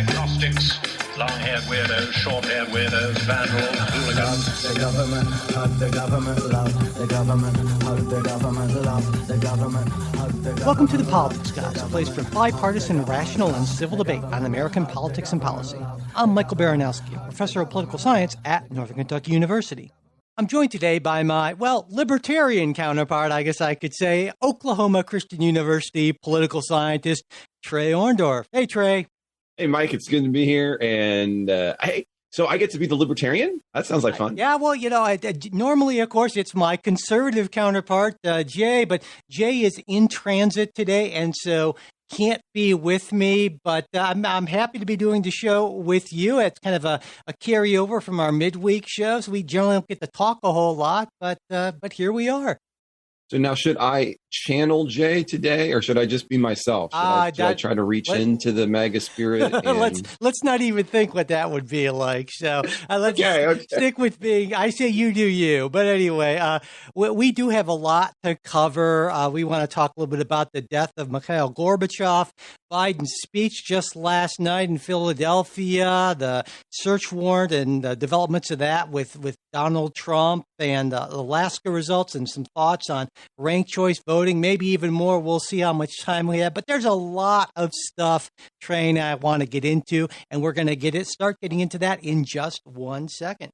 agnostics, long-haired weirdos, short-haired weirdos, vandals, hooligans. The government, hug the government, love the government, hug the government, love the government, hug the government. Welcome to The Politics Guys, a place for bipartisan, rational, and civil debate on American politics and policy. I'm Michael Baranowski, professor of political science at Northern Kentucky University. I'm joined today by my, libertarian counterpart, I guess I could say, Oklahoma Christian University political scientist, Trey Orndorff. Hey, Trey. Hey, Mike, it's good to be here. And so I get to be the libertarian? That sounds like fun. Yeah, well, normally, of course, it's my conservative counterpart, Jay, but Jay is in transit today, and so can't be with me, but I'm happy to be doing the show with you. It's kind of a carryover from our midweek shows. We generally don't get to talk a whole lot, but here we are. So now, should I channel Jay today, or should I just be myself? Should I try to reach into the MAGA spirit? And... let's not even think what that would be like. So let's stick with being. I say you do you. But anyway, we do have a lot to cover. We want to talk a little bit about the death of Mikhail Gorbachev, Biden's speech just last night in Philadelphia, the search warrant and the developments of that with Donald Trump, and Alaska results, and some thoughts on ranked choice voting, maybe even more. We'll see how much time we have. But there's a lot of stuff, Trey, and I want to get into, and we're going to start getting into that in just 1 second.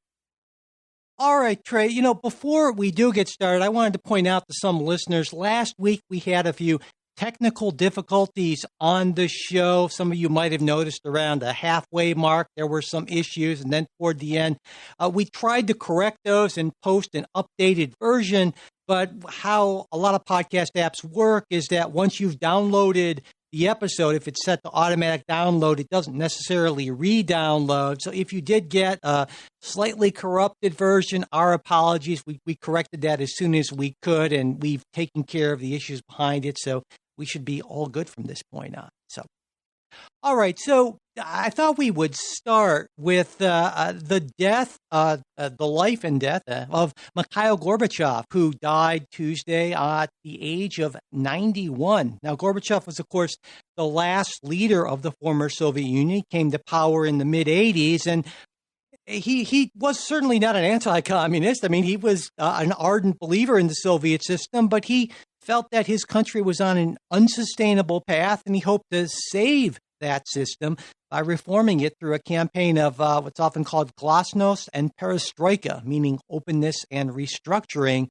All right, Trey, before we do get started, I wanted to point out to some listeners, last week we had a few technical difficulties on the show. Some of you might have noticed around the halfway mark, there were some issues. And then toward the end, we tried to correct those and post an updated version. But how a lot of podcast apps work is that once you've downloaded the episode, if it's set to automatic download, it doesn't necessarily re-download. So if you did get a slightly corrupted version, our apologies. We corrected that as soon as we could, and we've taken care of the issues behind it. So we should be all good from this point on. So, all right. So I thought we would start with the death, the life and death of Mikhail Gorbachev, who died Tuesday at the age of 91. Now, Gorbachev was, of course, the last leader of the former Soviet Union. He came to power in the mid-'80s, and he was certainly not an anti-communist. I mean, he was an ardent believer in the Soviet system, but he felt that his country was on an unsustainable path, and he hoped to save that system by reforming it through a campaign of what's often called glasnost and perestroika, meaning openness and restructuring,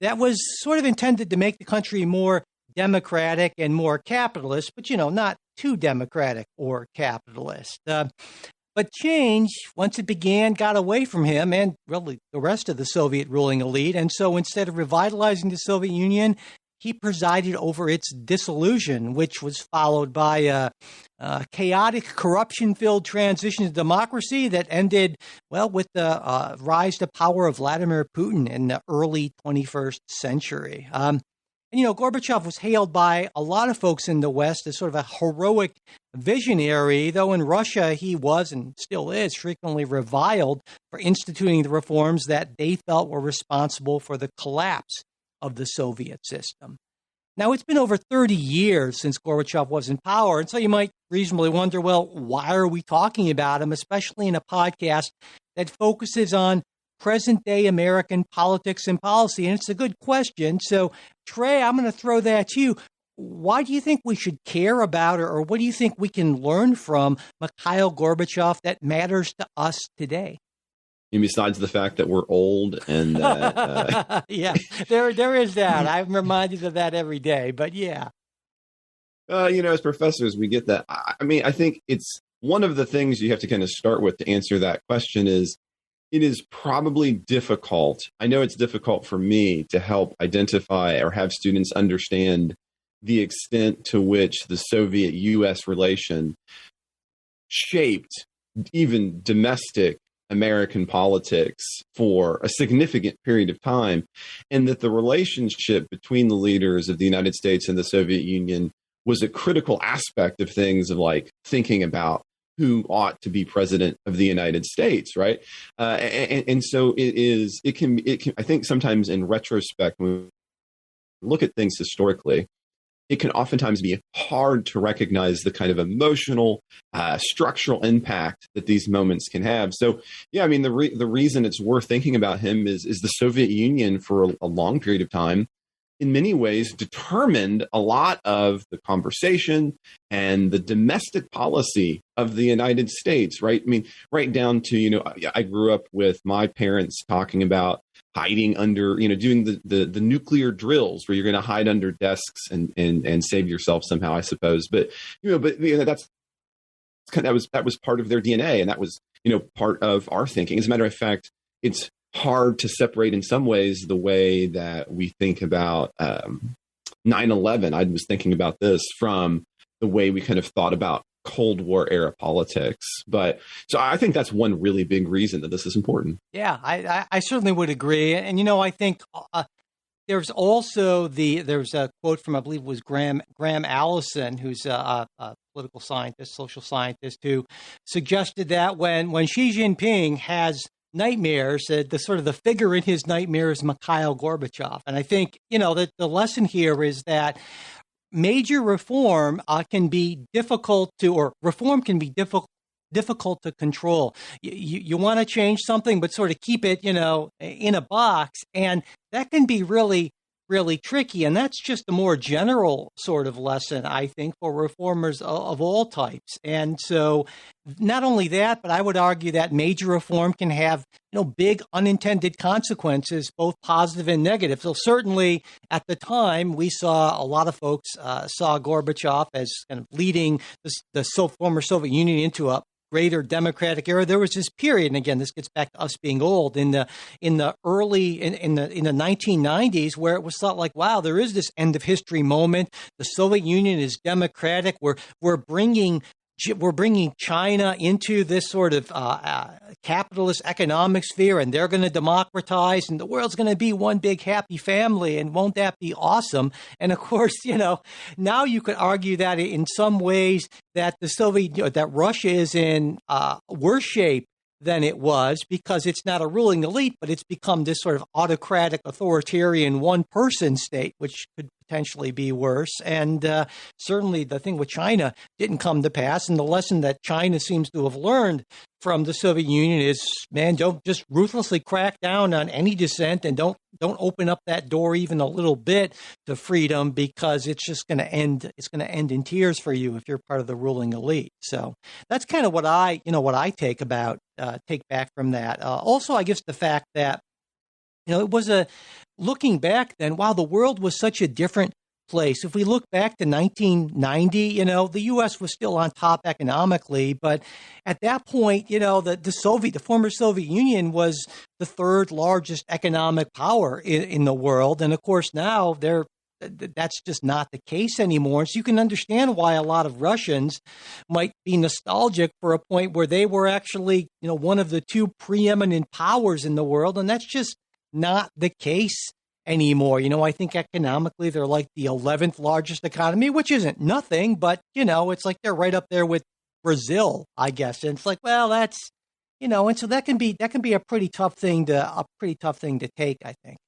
that was sort of intended to make the country more democratic and more capitalist, but, not too democratic or capitalist. But change, once it began, got away from him and really the rest of the Soviet ruling elite. And so instead of revitalizing the Soviet Union, he presided over its dissolution, which was followed by a chaotic, corruption-filled transition to democracy that ended, with the rise to power of Vladimir Putin in the early 21st century. Gorbachev was hailed by a lot of folks in the West as sort of a heroic visionary, though in Russia he was and still is frequently reviled for instituting the reforms that they felt were responsible for the collapse of the Soviet system. Now, it's been over 30 years since Gorbachev was in power, and so you might reasonably wonder, why are we talking about him, especially in a podcast that focuses on present-day American politics and policy? And it's a good question. So, Trey, I'm going to throw that to you. Why do you think we should care about, or what do you think we can learn from Mikhail Gorbachev that matters to us today? And besides the fact that we're old and yeah, there is that. I'm reminded of that every day. But yeah, as professors, we get that. I mean, I think it's one of the things you have to kind of start with to answer that question is it is probably difficult. I know it's difficult for me to help identify or have students understand the extent to which the Soviet-U.S. relation shaped even domestic American politics for a significant period of time, and that the relationship between the leaders of the United States and the Soviet Union was a critical aspect of things of like thinking about who ought to be president of the United States, right? And so it can, I think sometimes in retrospect, when we look at things historically, it can oftentimes be hard to recognize the kind of emotional, structural impact that these moments can have. So, yeah, I mean, the reason it's worth thinking about him is the Soviet Union for a long period of time, in many ways, determined a lot of the conversation and the domestic policy of the United States, right? I mean, right down to, I grew up with my parents talking about hiding under, doing the nuclear drills where you're going to hide under desks and save yourself somehow, I suppose. But, that was part of their DNA. And that was, part of our thinking. As a matter of fact, it's hard to separate in some ways the way that we think about 9/11. I was thinking about this from the way we kind of thought about Cold War era politics. But so I think that's one really big reason that this is important. Yeah, I certainly would agree. And, I think there's also there's a quote from, I believe it was Graham Allison, who's a political scientist, social scientist, who suggested that when Xi Jinping has nightmares, the sort of the figure in his nightmare is Mikhail Gorbachev. And I think, that the lesson here is that major reform can be difficult to, or reform can be difficult to control. You want to change something, but sort of keep it, in a box. And that can be really, really tricky. And that's just a more general sort of lesson, I think, for reformers of all types. And so not only that, but I would argue that major reform can have, big unintended consequences, both positive and negative. So certainly at the time, we saw a lot of folks saw Gorbachev as kind of leading the former Soviet Union into a greater democratic era. There was this period, and again, this gets back to us being old, in the 1990s, where it was thought like, wow, there is this end of history moment. The Soviet Union is democratic. We're bringing China into this sort of capitalist economic sphere, and they're going to democratize, and the world's going to be one big happy family, and won't that be awesome? And of course, now you could argue that in some ways that that Russia is in worse shape than it was, because it's not a ruling elite, but it's become this sort of autocratic, authoritarian one-person state, which could potentially be worse. And certainly the thing with China didn't come to pass. And the lesson that China seems to have learned from the Soviet Union is, man, don't just ruthlessly crack down on any dissent, and don't open up that door even a little bit to freedom, because it's just going to end. It's going to end in tears for you if you're part of the ruling elite. So that's kind of what I take back from that. Also, I guess the fact that, it was looking back then, wow, the world was such a different place. If we look back to 1990, the U.S. was still on top economically, but at that point, the former Soviet Union was the third largest economic power in the world. And of course, now that's just not the case anymore. So you can understand why a lot of Russians might be nostalgic for a point where they were actually, one of the two preeminent powers in the world. And that's just not the case anymore. I think economically they're like the 11th largest economy, which isn't nothing, but it's like they're right up there with Brazil, I guess. And it's like, well, that's, and so that can be a pretty tough thing to take, I think.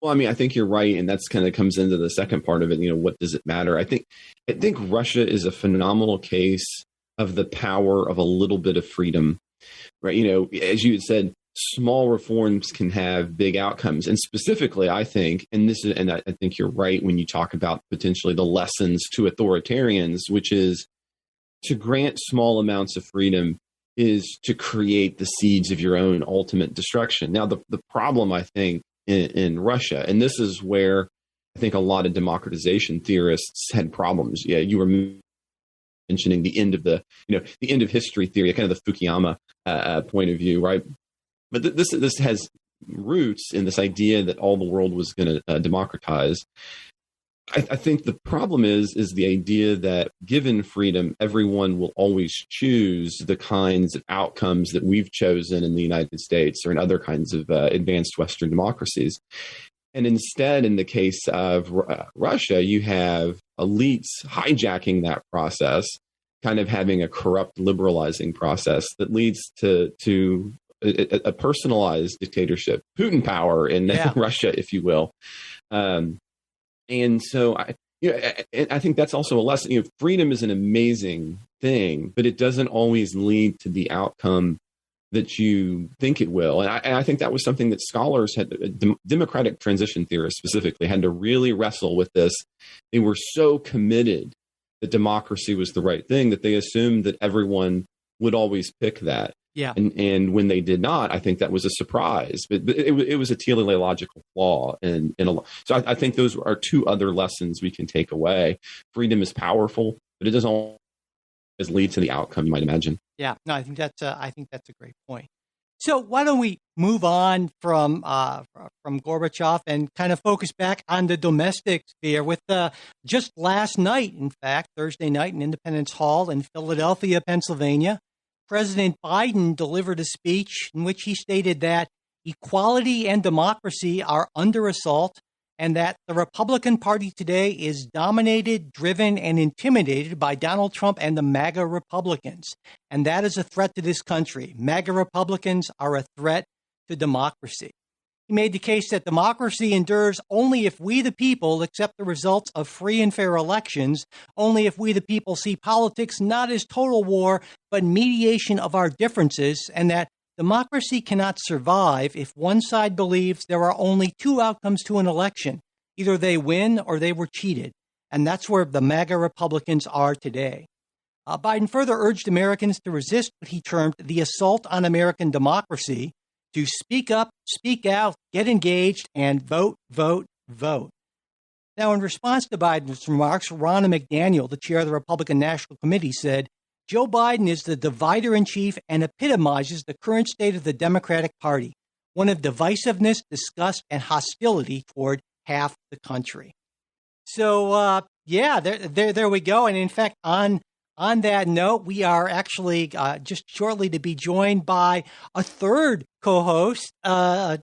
Well, I mean, I think you're right, and that's kind of comes into the second part of it. What does it matter? I think Russia is a phenomenal case of the power of a little bit of freedom, right? As you had said, small reforms can have big outcomes, and specifically, I think, and I think you're right when you talk about potentially the lessons to authoritarians, which is to grant small amounts of freedom is to create the seeds of your own ultimate destruction. Now, the problem, I think, in Russia, and this is where I think a lot of democratization theorists had problems. Yeah, you were mentioning the end of the end of history theory, kind of the Fukuyama point of view, right? But this has roots in this idea that all the world was going to democratize. I think the problem is the idea that given freedom, everyone will always choose the kinds of outcomes that we've chosen in the United States or in other kinds of advanced Western democracies. And instead, in the case of Russia, you have elites hijacking that process, kind of having a corrupt liberalizing process that leads to a personalized dictatorship, Putin power in Russia, if you will. And so and I think that's also a lesson. Freedom is an amazing thing, but it doesn't always lead to the outcome that you think it will. And I think that was something that scholars democratic transition theorists specifically, had to really wrestle with this. They were so committed that democracy was the right thing that they assumed that everyone would always pick that. Yeah. And when they did not, I think that was a surprise. But it was a teleological flaw. So I think those are two other lessons we can take away. Freedom is powerful, but it doesn't always lead to the outcome you might imagine. Yeah, no, I think that's a great point. So why don't we move on from Gorbachev and kind of focus back on the domestic sphere with just last night, in fact, Thursday night in Independence Hall in Philadelphia, Pennsylvania, President Biden delivered a speech in which he stated that equality and democracy are under assault and that the Republican Party today is dominated, driven, and intimidated by Donald Trump and the MAGA Republicans. And that is a threat to this country. MAGA Republicans are a threat to democracy. He made the case that democracy endures only if we, the people, accept the results of free and fair elections, only if we, the people, see politics not as total war, but mediation of our differences, and that democracy cannot survive if one side believes there are only two outcomes to an election. Either they win or they were cheated. And that's where the MAGA Republicans are today. Biden further urged Americans to resist what he termed the assault on American democracy, to speak up, speak out, get engaged, and vote, vote, vote. Now, in response to Biden's remarks, Ronna McDaniel, the chair of the Republican National Committee, said, Joe Biden is the divider-in-chief and epitomizes the current state of the Democratic Party, one of divisiveness, disgust, and hostility toward half the country. So, there we go. And in fact, on that note, we are actually just shortly to be joined by a third co-host,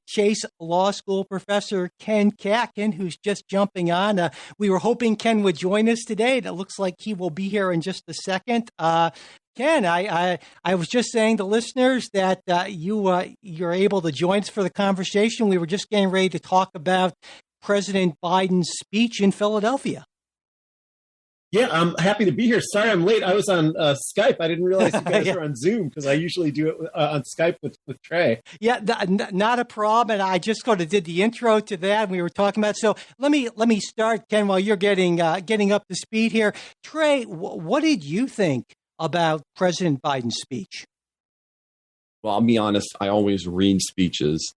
Chase Law School professor Ken Katkin, who's just jumping on. We were hoping Ken would join us today, and it looks like he will be here in just a second. Ken, I was just saying to listeners that you're able to join us for the conversation. We were just getting ready to talk about President Biden's speech in Philadelphia. Yeah, I'm happy to be here. Sorry I'm late. I was on Skype. I didn't realize you guys were on Zoom because I usually do it on Skype with Trey. Yeah, not a problem. And I just did the intro to that. And we were talking about. So let me start, Ken, while you're getting up to speed here. Trey, what did you think about President Biden's speech? Well, I'll be honest. I always read speeches,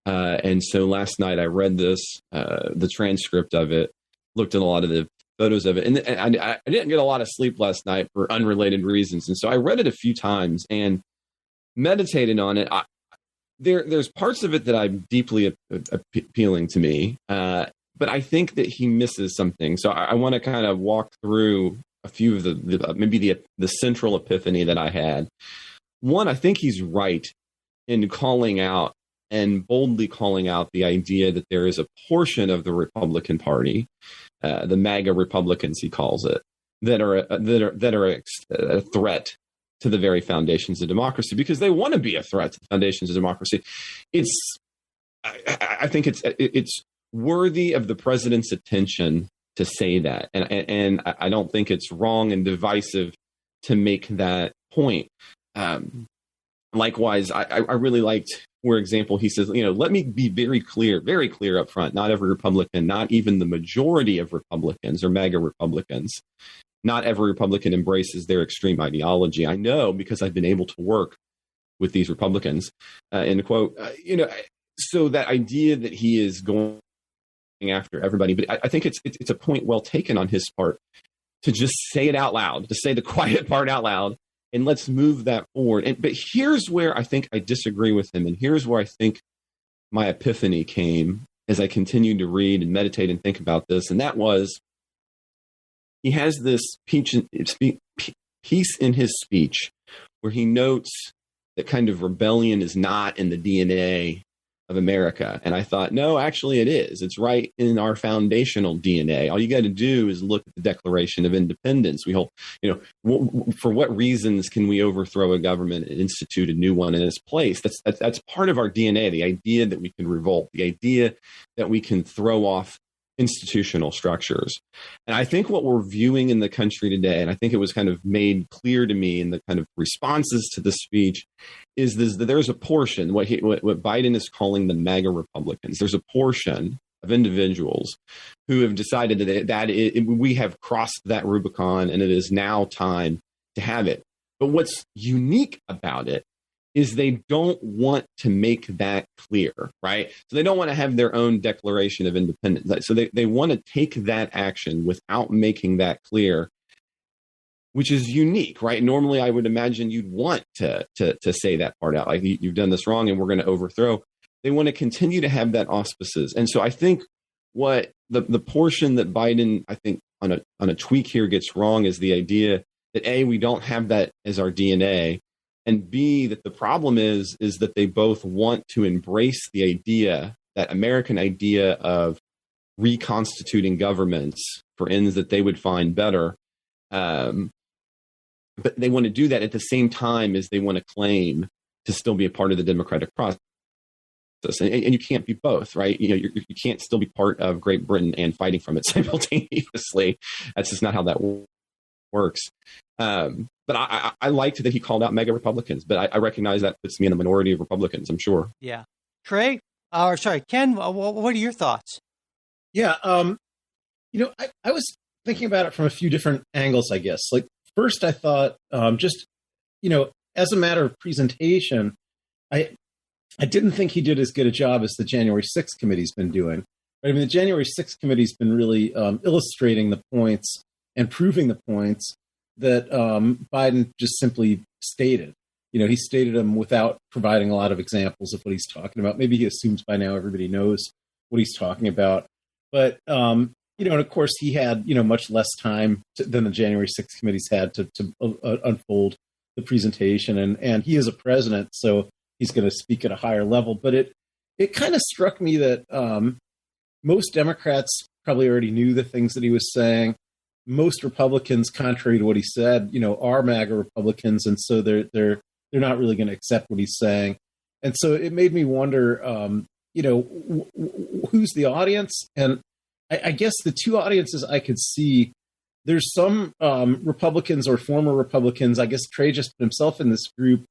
and so last night I read the transcript of it, looked at a lot of the photos of it. And I didn't get a lot of sleep last night for unrelated reasons. And so I read it a few times and meditated on it. There's parts of it that I'm deeply appealing to me, but I think that he misses something. So I want to kind of walk through a few of the central epiphany that I had. One, I think he's right in calling out and boldly calling out the idea that there is a portion of the Republican Party, the MAGA Republicans, he calls it, that are a threat to the very foundations of democracy because they want to be a threat to the foundations of democracy. I think it's worthy of the president's attention to say that, and I don't think it's wrong and divisive to make that point. Likewise, I really liked, for example, he says, let me be very clear up front. Not every Republican, not even the majority of Republicans or MAGA Republicans, not every Republican embraces their extreme ideology. I know because I've been able to work with these Republicans, end quote. So that idea that he is going after everybody, but I think it's a point well taken on his part to just say it out loud, to say the quiet part out loud. And let's move that forward. But here's where I think I disagree with him. And here's where I think my epiphany came as I continued to read and meditate and think about this. And that was, he has this piece in his speech where he notes that kind of rebellion is not in the DNA of America. And I thought, no, actually it is. It's right in our foundational DNA. All you got to do is look at the Declaration of Independence. We hold, for what reasons can we overthrow a government and institute a new one in its place? That's part of our DNA, the idea that we can revolt, the idea that we can throw off institutional structures. And I think what we're viewing in the country today, and I think it was kind of made clear to me in the kind of responses to the speech, is this, that there's a portion, what Biden is calling the MAGA Republicans. There's a portion of individuals who have decided that we have crossed that Rubicon and it is now time to have it. But what's unique about it is they don't want to make that clear, right? So they don't want to have their own declaration of independence. So they want to take that action without making that clear, which is unique, right? Normally, I would imagine you'd want to say that part out, like you've done this wrong and we're going to overthrow. They want to continue to have that auspices. And so I think what the portion that Biden, I think on a tweak here gets wrong is the idea that A, we don't have that as our DNA, and B, that the problem is that they both want to embrace the idea, that American idea of reconstituting governments for ends that they would find better. But they want to do that at the same time as they want to claim to still be a part of the democratic process. And you can't be both, right? You can't still be part of Great Britain and fighting from it simultaneously. That's just not how that works. But I liked that he called out MAGA Republicans, but I recognize that puts me in the minority of Republicans, I'm sure. Yeah. Trey, Ken, what are your thoughts? Yeah. I was thinking about it from a few different angles, I guess. Like, first, I thought as a matter of presentation, I didn't think he did as good a job as the January 6th committee's been doing. But I mean, the January 6th committee's been really illustrating the points and proving the points that Biden just simply stated. He stated them without providing a lot of examples of what he's talking about. Maybe he assumes by now everybody knows what he's talking about. But, and of course, he had, much less time than the January 6th committees had to unfold the presentation. And he is a president, so he's going to speak at a higher level. But it kind of struck me that most Democrats probably already knew the things that he was saying. Most Republicans, contrary to what he said, are MAGA Republicans, and so they're not really going to accept what he's saying. And so it made me wonder, who's the audience? And I guess the two audiences I could see, there's some Republicans or former Republicans, I guess Trey just put himself in this group,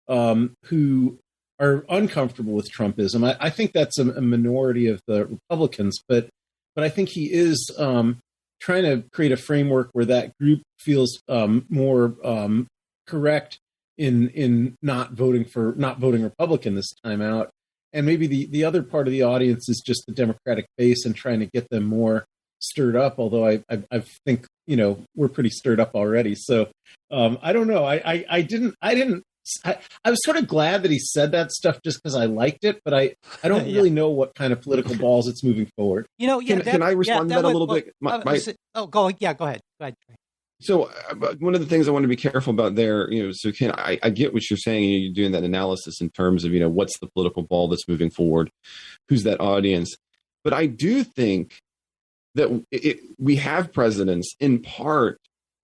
who are uncomfortable with Trumpism. I think that's a minority of the Republicans, but I think he is trying to create a framework where that group feels more correct in not voting Republican this time out. And maybe the other part of the audience is just the Democratic base and trying to get them more stirred up. Although I think we're pretty stirred up already. So I don't know. I was sort of glad that he said that stuff just because I liked it, but I don't really know what kind of political balls it's moving forward. Can I respond to that a little bit? Go ahead. So one of the things I want to be careful about there, so Ken, I get what you're saying. You're doing that analysis in terms of, what's the political ball that's moving forward, who's that audience. But I do think that we have presidents in part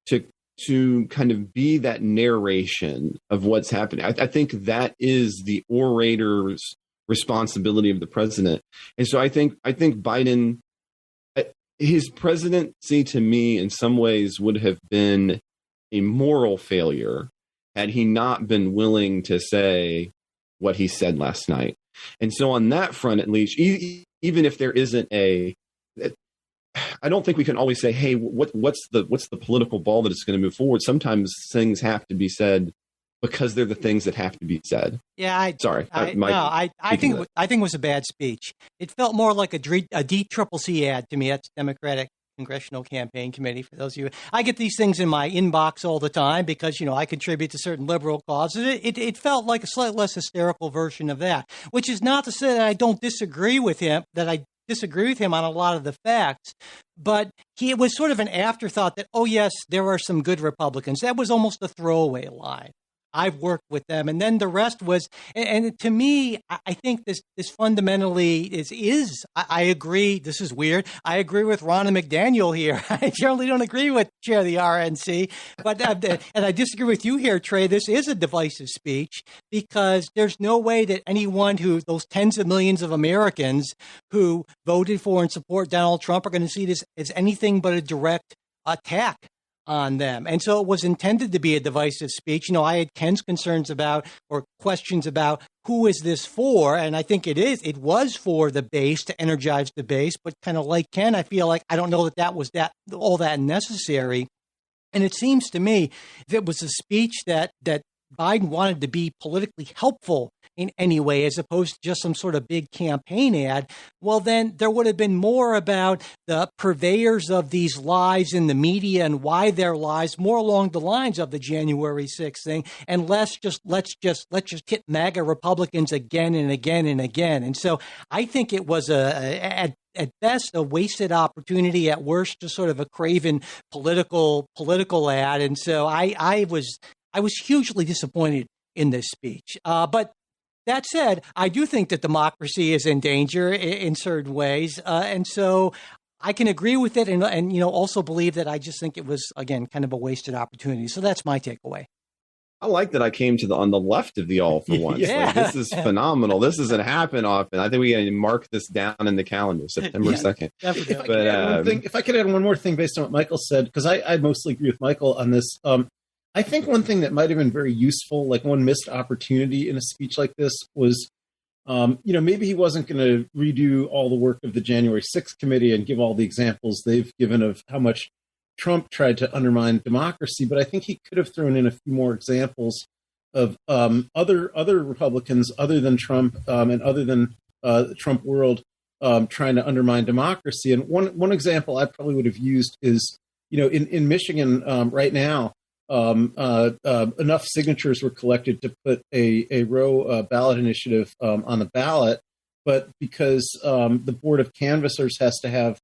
to kind of be that narration of what's happening. I think that is the orator's responsibility of the president. And so I think Biden, his presidency to me in some ways would have been a moral failure had he not been willing to say what he said last night. And so on that front, at least, even if there isn't I don't think we can always say, hey, what's the political ball that is going to move forward? Sometimes things have to be said because they're the things that have to be said. Yeah, I think it was a bad speech. It felt more like a DCCC ad to me. That's Democratic Congressional Campaign Committee. For those of you, I get these things in my inbox all the time because I contribute to certain liberal causes. It felt like a slightly less hysterical version of that, which is not to say that I don't disagree with him. Disagree with him on a lot of the facts, but it was sort of an afterthought that, oh, yes, there are some good Republicans. That was almost a throwaway line. I've worked with them. And then the rest was, and to me, I think this fundamentally I agree. This is weird. I agree with Ronna McDaniel here. I certainly don't agree with Chair of the RNC, but, and I disagree with you here, Trey. This is a divisive speech because there's no way that anyone those tens of millions of Americans who voted for and support Donald Trump are going to see this as anything but a direct attack on them. And so it was intended to be a divisive speech. I had Ken's concerns about or questions about who is this for? And I think it was for the base, to energize the base, but kind of like Ken, I feel like I don't know that was all that necessary. And it seems to me if it was a speech that Biden wanted to be politically helpful in any way, as opposed to just some sort of big campaign ad, well, then there would have been more about the purveyors of these lies in the media and why they're lies, more along the lines of the January 6th thing, and let's just hit MAGA Republicans again and again and again. And so I think it was at best a wasted opportunity, at worst just sort of a craven political ad. And so I was hugely disappointed in this speech. But that said, I do think that democracy is in danger in certain ways. And so I can agree with it and also believe that I just think it was, again, kind of a wasted opportunity. So that's my takeaway. I like that I came on the left of the all for once. Yeah. This is phenomenal. This doesn't happen often. I think we got to mark this down in the calendar, September 2nd. If I could add one more thing based on what Michael said, because I mostly agree with Michael on this. I think one thing that might have been very useful, like one missed opportunity in a speech like this was, maybe he wasn't going to redo all the work of the January 6th committee and give all the examples they've given of how much Trump tried to undermine democracy, but I think he could have thrown in a few more examples of other Republicans other than Trump and other than the Trump world trying to undermine democracy. And one example I probably would have used is, in Michigan right now, enough signatures were collected to put a Roe ballot initiative on the ballot, but because the board of canvassers has to have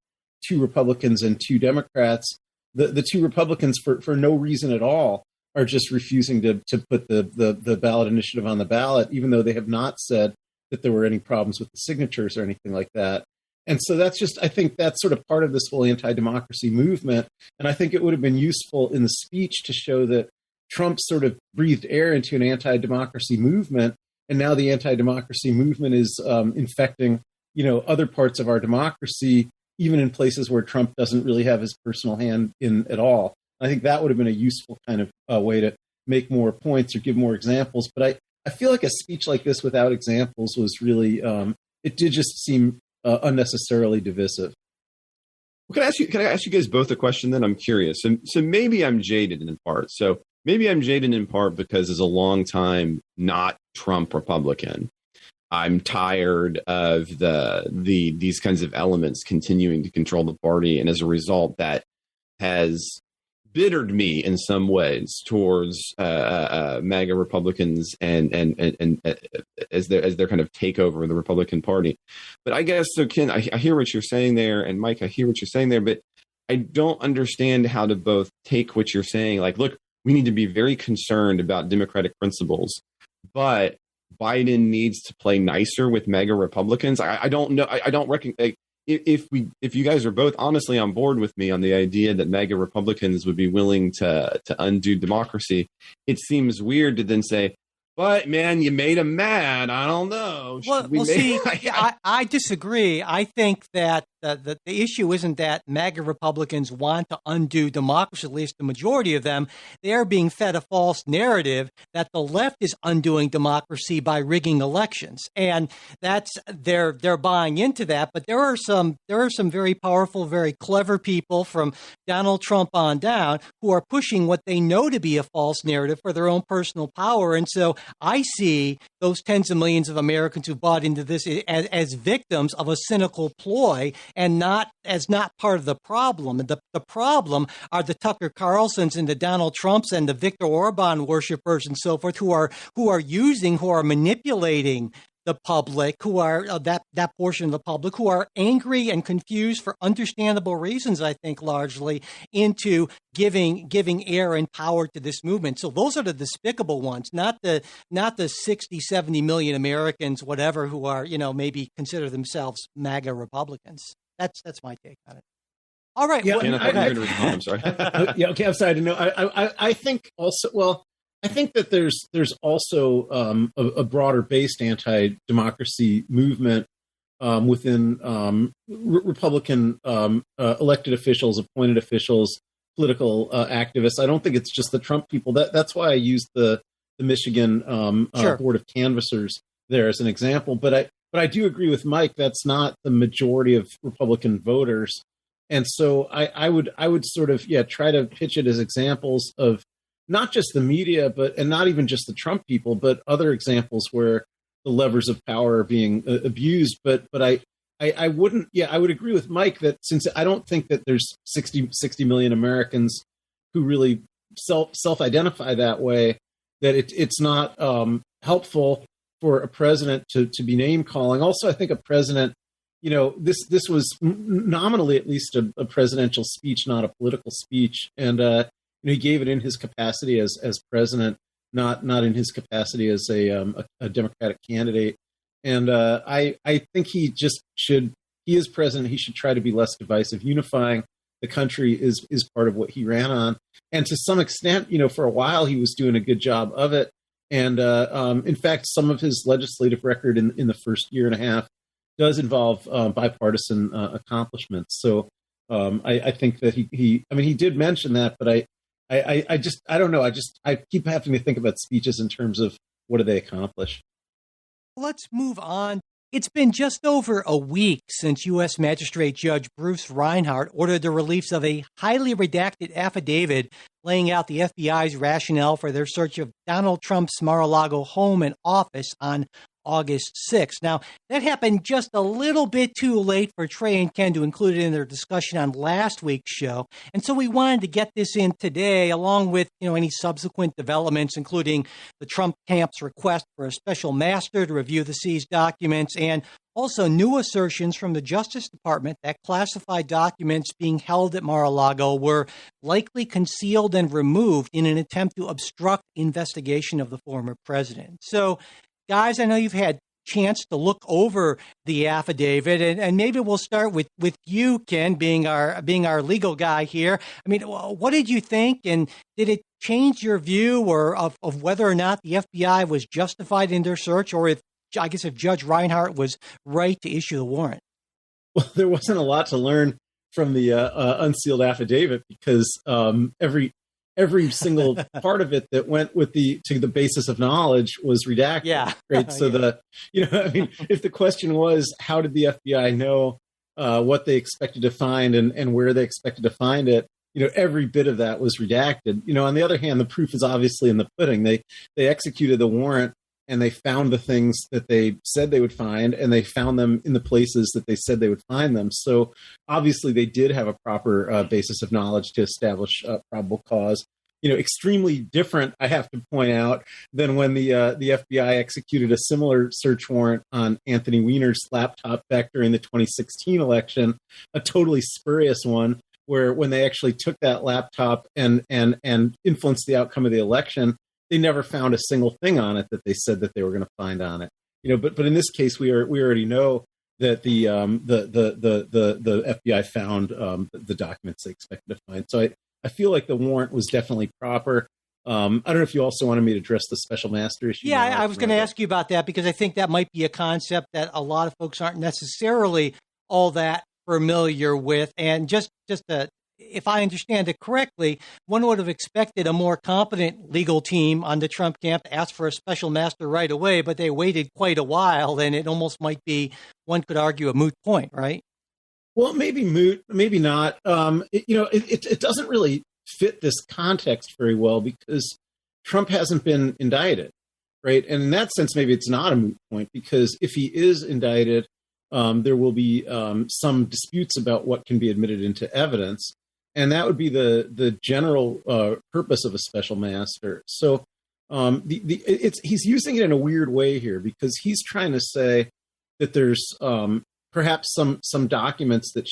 2 Republicans and 2 Democrats, the 2 Republicans, for no reason at all, are just refusing to put the ballot initiative on the ballot, even though they have not said that there were any problems with the signatures or anything like that. And so I think that's sort of part of this whole anti-democracy movement. And I think it would have been useful in the speech to show that Trump sort of breathed air into an anti-democracy movement. And now the anti-democracy movement is infecting, other parts of our democracy, even in places where Trump doesn't really have his personal hand in at all. I think that would have been a useful kind of way to make more points or give more examples. But I feel like a speech like this without examples was really, it did just seem unnecessarily divisive. Well, can I ask you guys both a question then? I'm curious. So maybe I'm jaded in part. So maybe I'm jaded in part because as a long time not Trump Republican, I'm tired of these kinds of elements continuing to control the party. And as a result, that has bittered me in some ways towards MAGA Republicans and as their kind of takeover of the Republican Party. But I guess so, Ken, I hear what you're saying there, and Mike, I hear what you're saying there, but I don't understand how to both take what you're saying. Like, look, we need to be very concerned about democratic principles, but Biden needs to play nicer with MAGA Republicans. I don't know. I don't reckon. Like, if you guys are both honestly on board with me on the idea that MAGA Republicans would be willing to undo democracy, it seems weird to then say, but man, you made them mad. I don't know. I disagree. I think that the issue isn't that MAGA Republicans want to undo democracy, at least the majority of them. They're being fed a false narrative that the left is undoing democracy by rigging elections. And they're buying into that. But there are some very powerful, very clever people from Donald Trump on down who are pushing what they know to be a false narrative for their own personal power. And so I see those tens of millions of Americans who bought into this as victims of a cynical ploy and not part of the problem. And the problem are the Tucker Carlsons and the Donald Trumps and the Viktor Orban worshipers and so forth who are manipulating the public who are that portion of the public who are angry and confused for understandable reasons, I think, largely into giving air and power to this movement. So those are the despicable ones, not the 60, 70 million Americans, whatever, who are, maybe consider themselves MAGA Republicans. That's my take on it. All right. Yeah, I'm sorry. Yeah. Okay. I'm sorry. No, I think also. Well, I think that there's also a broader based anti-democracy movement within Republican elected officials, appointed officials, political activists. I don't think it's just the Trump people. That's why I used the Michigan Board of Canvassers there as an example. But I do agree with Mike. That's not the majority of Republican voters. And so I would sort of try to pitch it as examples of not just the media, and not even just the Trump people, but other examples where the levers of power are being abused. But I wouldn't. Yeah, I would agree with Mike that since I don't think that there's 60 million Americans who really self-identify that way, that it's not helpful for a president to be name calling. Also, I think a president. This was nominally at least a presidential speech, not a political speech, and he gave it in his capacity as president, not in his capacity as a Democratic candidate. And I think he just should. He is president. He should try to be less divisive. Unifying the country is part of what he ran on, and to some extent, for a while he was doing a good job of it. And in fact, some of his legislative record in the first year and a half does involve bipartisan accomplishments. So I think that he did mention that, but I don't know. I keep having to think about speeches in terms of what do they accomplish. Let's move on. It's been just over a week since U.S. Magistrate Judge Bruce Reinhart ordered the release of a highly redacted affidavit laying out the FBI's rationale for their search of Donald Trump's Mar-a-Lago home and office on August 6th. Now, that happened just a little bit too late for Trey and Ken to include it in their discussion on last week's show. And so we wanted to get this in today, along with, any subsequent developments, including the Trump camp's request for a special master to review the seized documents, and also new assertions from the Justice Department that classified documents being held at Mar-a-Lago were likely concealed and removed in an attempt to obstruct investigation of the former president. So, guys, I know you've had a chance to look over the affidavit, and maybe we'll start with you, Ken, being our legal guy here. I mean, what did you think, and did it change your view of whether or not the FBI was justified in their search, or if Judge Reinhart was right to issue the warrant? Well, there wasn't a lot to learn from the unsealed affidavit because every single part of it that went to the basis of knowledge was redacted. Yeah. Right. So if the question was, how did the FBI know what they expected to find and where they expected to find it, every bit of that was redacted. On the other hand, the proof is obviously in the pudding. They executed the warrant and they found the things that they said they would find, and they found them in the places that they said they would find them. So obviously they did have a proper basis of knowledge to establish probable cause. Extremely different, I have to point out, than when the FBI executed a similar search warrant on Anthony Weiner's laptop back during the 2016 election, a totally spurious one, where when they actually took that laptop and influenced the outcome of the election, they never found a single thing on it that they said that they were going to find on it. But in this case, we already know that the FBI found the documents they expected to find. So I feel like the warrant was definitely proper. I don't know if you also wanted me to address the special master issue. Yeah, I was going to ask you about that because I think that might be a concept that a lot of folks aren't necessarily all that familiar with. And just if I understand it correctly, one would have expected a more competent legal team on the Trump camp to ask for a special master right away, but they waited quite a while, and it almost might be, one could argue, a moot point, right? Well, maybe moot, maybe not. It doesn't really fit this context very well because Trump hasn't been indicted, right? And in that sense, maybe it's not a moot point because if he is indicted, there will be some disputes about what can be admitted into evidence. And that would be the general purpose of a special master. So He's using it in a weird way here because he's trying to say that there's perhaps some documents that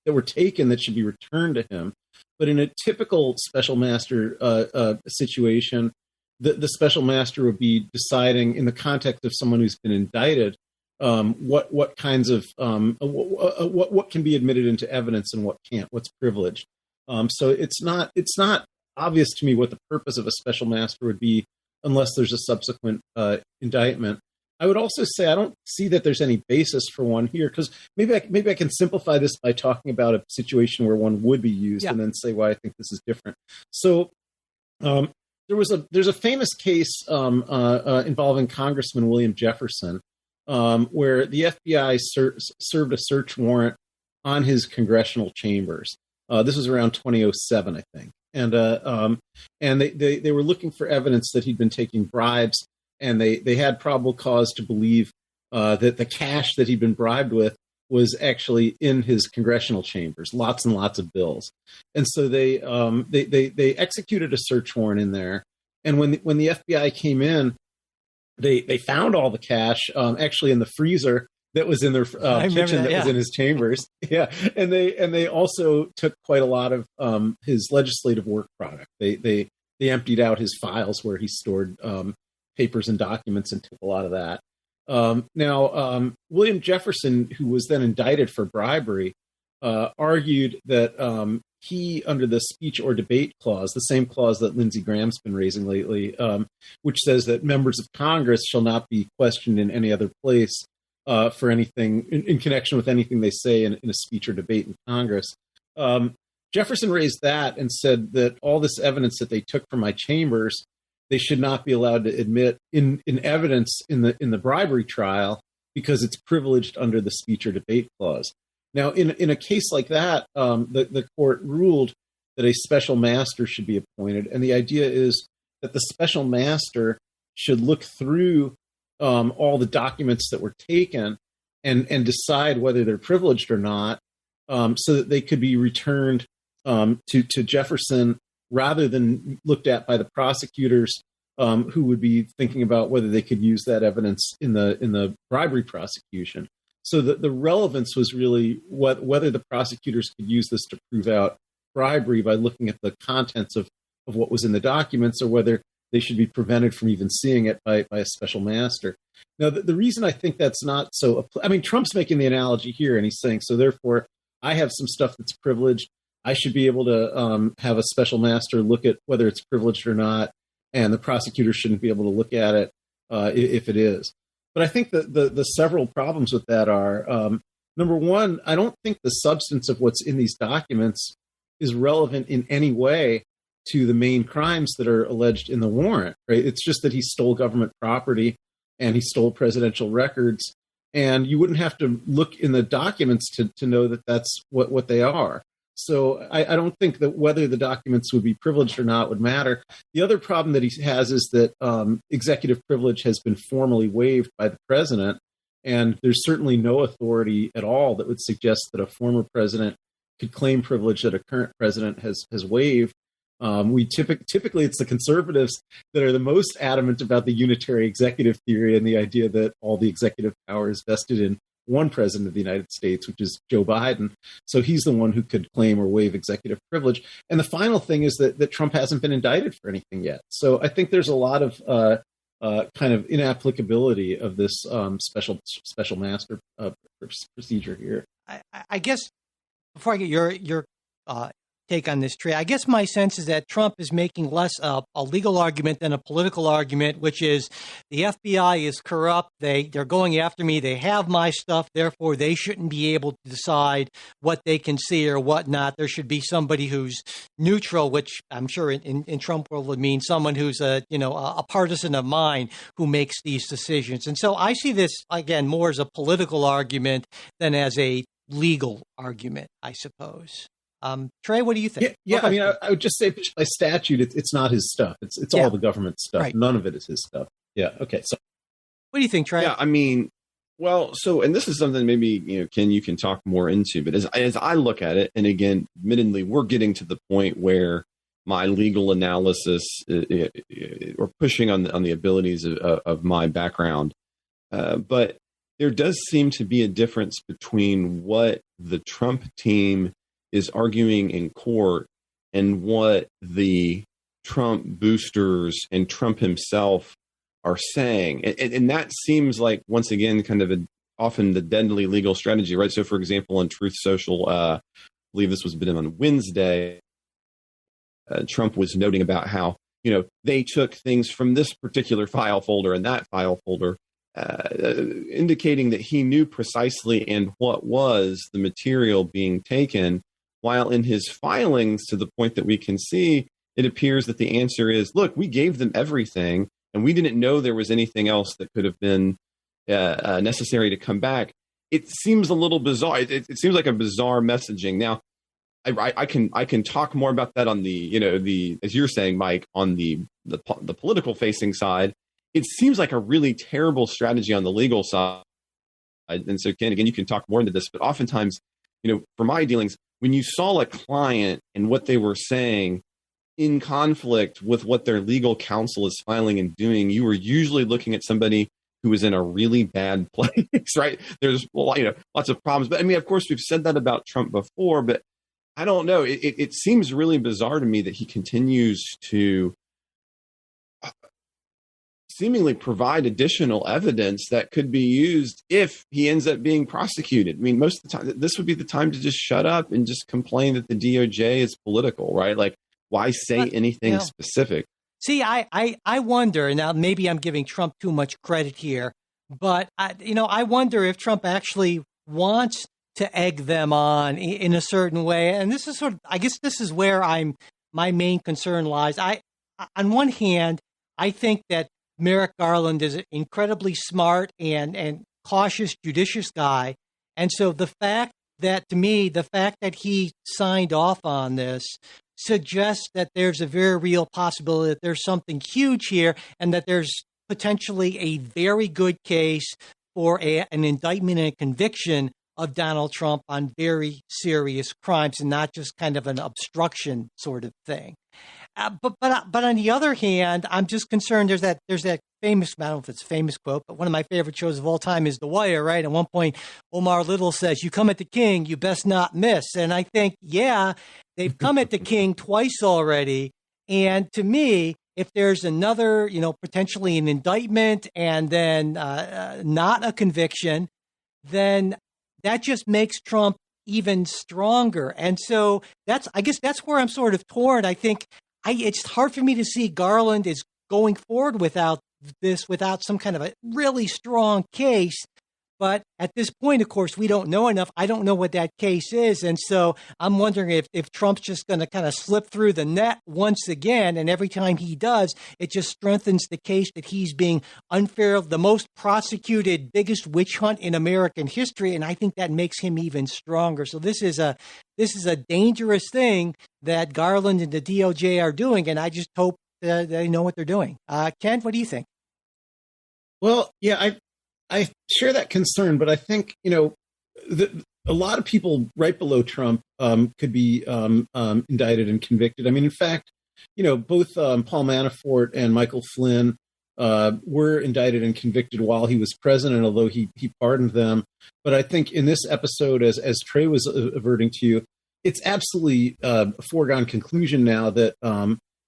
were taken that should be returned to him. But in a typical special master situation, the special master would be deciding in the context of someone who's been indicted what kinds of what can be admitted into evidence and what can't, what's privileged. So it's not obvious to me what the purpose of a special master would be unless there's a subsequent indictment. I would also say I don't see that there's any basis for one here, because maybe I can simplify this by talking about a situation where one would be used, and then say why I think this is different. So there's a famous case involving Congressman William Jefferson, where the FBI served a search warrant on his congressional chambers. This was around 2007, I think, and they were looking for evidence that he'd been taking bribes. And they had probable cause to believe that the cash that he'd been bribed with was actually in his congressional chambers, lots and lots of bills. And so they executed a search warrant in there. And when the FBI came in, they found all the cash actually in the freezer that was in their kitchen that was in his chambers. Yeah, and they also took quite a lot of his legislative work product. They emptied out his files where he stored papers and documents and took a lot of that. Now, William Jefferson, who was then indicted for bribery, argued that he, under the speech or debate clause, the same clause that Lindsey Graham's been raising lately, which says that members of Congress shall not be questioned in any other place for anything in connection with anything they say in a speech or debate in Congress. Jefferson raised that and said that all this evidence that they took from my chambers, they should not be allowed to admit in evidence in the bribery trial because it's privileged under the speech or debate clause. Now, in a case like that, the court ruled that a special master should be appointed, and the idea is that the special master should look through all the documents that were taken and decide whether they're privileged or not, so that they could be returned to Jefferson, rather than looked at by the prosecutors, who would be thinking about whether they could use that evidence in the bribery prosecution. So the relevance was really whether the prosecutors could use this to prove out bribery by looking at the contents of what was in the documents, or whether they should be prevented from even seeing it by a special master. Now, the reason I think that's not so, I mean, Trump's making the analogy here, and he's saying, so therefore, I have some stuff that's privileged. I should be able to have a special master look at whether it's privileged or not, and the prosecutor shouldn't be able to look at it if it is. But I think that the several problems with that are, number one, I don't think the substance of what's in these documents is relevant in any way to the main crimes that are alleged in the warrant, right? It's just that he stole government property and he stole presidential records, and you wouldn't have to look in the documents to know that that's what they are. So I don't think that whether the documents would be privileged or not would matter. The other problem that he has is that executive privilege has been formally waived by the president, and there's certainly no authority at all that would suggest that a former president could claim privilege that a current president has waived. Typically it's the conservatives that are the most adamant about the unitary executive theory and the idea that all the executive power is vested in one president of the United States, which is Joe Biden. So he's the one who could claim or waive executive privilege. And the final thing is that Trump hasn't been indicted for anything yet. So I think there's a lot of kind of inapplicability of this special master procedure here. I guess before I get your take on this, Trey, I guess my sense is that Trump is making less a legal argument than a political argument, which is the FBI is corrupt. They're going after me. They have my stuff. Therefore, they shouldn't be able to decide what they can see or what not. There should be somebody who's neutral, which I'm sure in Trump world would mean someone who's a partisan of mine who makes these decisions. And so I see this, again, more as a political argument than as a legal argument, I suppose. Trey, what do you think? Yeah, I mean, I would just say by statute, it's not his stuff. It's all the government stuff. Right. None of it is his stuff. Yeah. Okay. So, what do you think, Trey? Yeah, I mean, well, so, and this is something maybe Ken, you can talk more into. But as I look at it, and again, admittedly, we're getting to the point where my legal analysis or pushing on the abilities of my background. But there does seem to be a difference between what the Trump team is arguing in court and what the Trump boosters and Trump himself are saying. And that seems like, once again, kind of often the deadly legal strategy, right? So, for example, on Truth Social, I believe this was on Wednesday, Trump was noting about how, they took things from this particular file folder and that file folder, indicating that he knew precisely and what was the material being taken, while in his filings, to the point that we can see, it appears that the answer is, look, we gave them everything, and we didn't know there was anything else that could have been necessary to come back. It seems a little bizarre. It seems like a bizarre messaging. Now, I can talk more about that on the as you're saying, Mike, on the political facing side. It seems like a really terrible strategy on the legal side. And so, Ken, again, you can talk more into this, but oftentimes, for my dealings, when you saw a client and what they were saying in conflict with what their legal counsel is filing and doing, you were usually looking at somebody who is in a really bad place, right? There's lots of problems. But I mean, of course, we've said that about Trump before, but I don't know. It seems really bizarre to me that he continues to seemingly provide additional evidence that could be used if he ends up being prosecuted. I mean, most of the time, this would be the time to just shut up and just complain that the DOJ is political, right? Like, why say anything specific? See, I wonder, and now maybe I'm giving Trump too much credit here, but I wonder if Trump actually wants to egg them on in a certain way. And this is I guess this is where my main concern lies. On one hand, I think that Merrick Garland is an incredibly smart and cautious, judicious guy. And so the fact that he signed off on this suggests that there's a very real possibility that there's something huge here and that there's potentially a very good case for an indictment and a conviction of Donald Trump on very serious crimes and not just kind of an obstruction sort of thing. But on the other hand, I'm just concerned. There's that famous, I don't know if it's a famous quote, but one of my favorite shows of all time is The Wire, right? At one point, Omar Little says, "You come at the king, you best not miss." And I think, yeah, they've come at the king twice already. And to me, if there's another, potentially an indictment and then not a conviction, then that just makes Trump even stronger. And so I guess that's where I'm sort of torn. I think it's hard for me to see Garland is going forward without some kind of a really strong case. But at this point, of course, we don't know enough. I don't know what that case is. And so I'm wondering if Trump's just going to kind of slip through the net once again. And every time he does, it just strengthens the case that he's being unfair, the most prosecuted, biggest witch hunt in American history. And I think that makes him even stronger. So this is a dangerous thing that Garland and the DOJ are doing. And I just hope they know what they're doing. Ken, what do you think? Well, yeah, I share that concern, but I think, a lot of people right below Trump could be indicted and convicted. I mean, in fact, both Paul Manafort and Michael Flynn were indicted and convicted while he was president, although he pardoned them. But I think in this episode, as Trey was averting to you, it's absolutely a foregone conclusion now that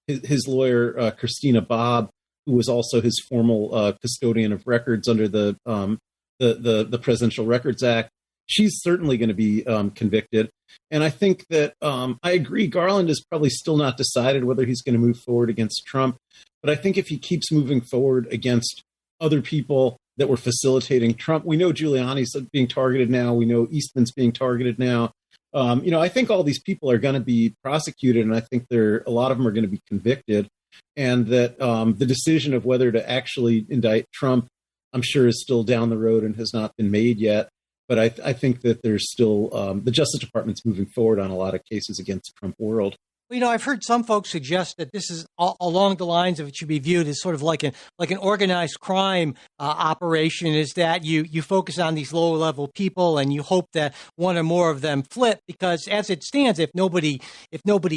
his lawyer, Christina Bobb, who was also his formal custodian of records under the Presidential Records Act, she's certainly going to be convicted. And I think that I agree, Garland is probably still not decided whether he's going to move forward against Trump. But I think if he keeps moving forward against other people that were facilitating Trump, we know Giuliani's being targeted now. We know Eastman's being targeted now. I think all these people are going to be prosecuted, and I think a lot of them are going to be convicted. And that the decision of whether to actually indict Trump, I'm sure, is still down the road and has not been made yet. But I think that there's still the Justice Department's moving forward on a lot of cases against Trump world. I've heard some folks suggest that this is along the lines of it should be viewed as sort of like an organized crime operation. Is that you focus on these lower level people and you hope that one or more of them flip, because as it stands, if nobody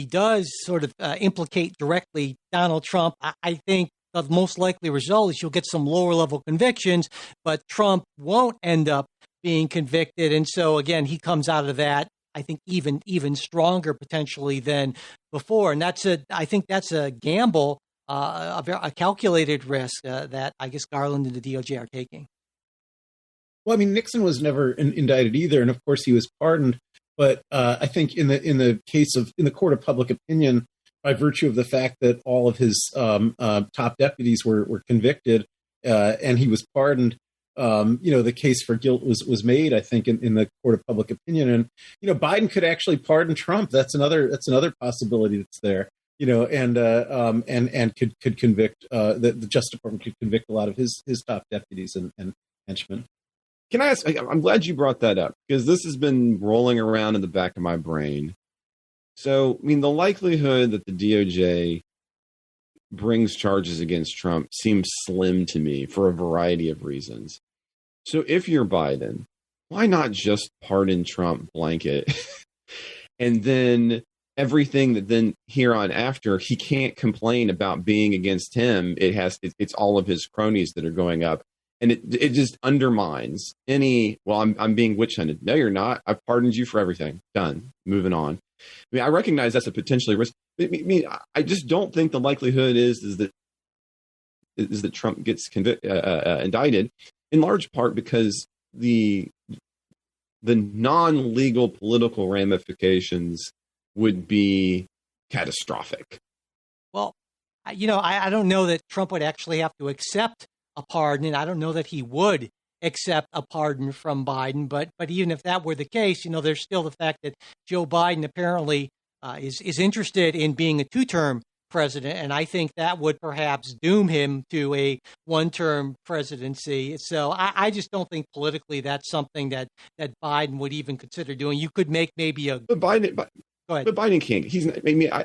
does sort of implicate directly Donald Trump, I think the most likely result is you'll get some lower level convictions, but Trump won't end up being convicted, and so again he comes out of that, I think, even stronger potentially than before. And I think that's a gamble, a calculated risk that I guess Garland and the DOJ are taking. Well, I mean, Nixon was never indicted either, and of course he was pardoned. But I think in the court of public opinion, by virtue of the fact that all of his top deputies were convicted and he was pardoned, the case for guilt was made, I think, in the court of public opinion. And, Biden could actually pardon Trump. That's another possibility that's there, and could convict, the Justice Department could convict a lot of his top deputies and henchmen. Can I ask, I'm glad you brought that up, because this has been rolling around in the back of my brain. So, I mean, the likelihood that the DOJ brings charges against Trump seems slim to me for a variety of reasons. So if you're Biden, why not just pardon Trump blanket? And then everything that then here on after, he can't complain about being against him. It's all of his cronies that are going up. And it just undermines any, I'm being witch hunted. No, you're not. I've pardoned you for everything. Done. Moving on. I mean, I recognize that's a potentially risk. I just don't think the likelihood is that Trump gets indicted, in large part because the non-legal political ramifications would be catastrophic. Well, I don't know that Trump would actually have to accept a pardon, and I don't know that he would accept a pardon from Biden. But even if that were the case, there's still the fact that Joe Biden apparently is interested in being a two-term president, and I think that would perhaps doom him to a one-term presidency. So I just don't think politically that's something that Biden would even consider doing. You could make maybe a... But Biden... Go ahead. But Biden can't.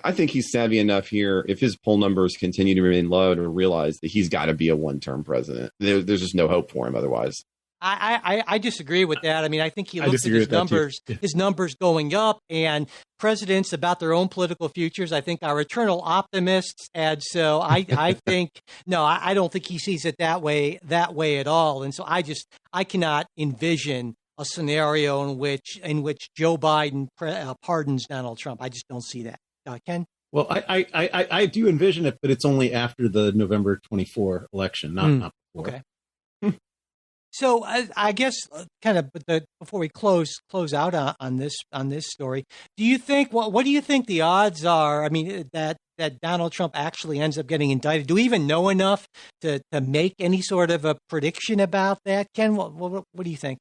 I think he's savvy enough here, if his poll numbers continue to remain low, to realize that he's got to be a one-term president. There's just no hope for him otherwise. I disagree with that. I mean, I think he looks at his numbers going up, and presidents about their own political futures, I think, are eternal optimists. And so I think, no, I don't think he sees it that way at all. And so I cannot envision a scenario in which Joe Biden pardons Donald Trump. I just don't see that. Ken? Well, I do envision it, but it's only after the November 24 election, not before. Okay. So I guess kind of before we close out on this story, do you think what do you think the odds are? I mean, that Donald Trump actually ends up getting indicted? Do we even know enough to make any sort of a prediction about that? Ken, what do you think?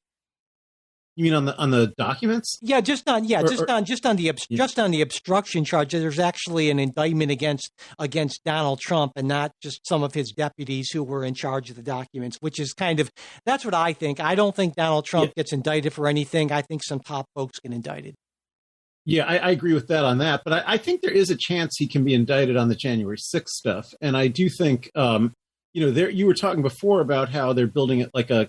You mean on the documents? Yeah, just on the obstruction charge. There's actually an indictment against Donald Trump, and not just some of his deputies who were in charge of the documents. Which is that's what I think. I don't think Donald Trump gets indicted for anything. I think some top folks get indicted. Yeah, I agree with that on that. But I think there is a chance he can be indicted on the January 6th stuff, and I do think. You were talking before about how they're building it like a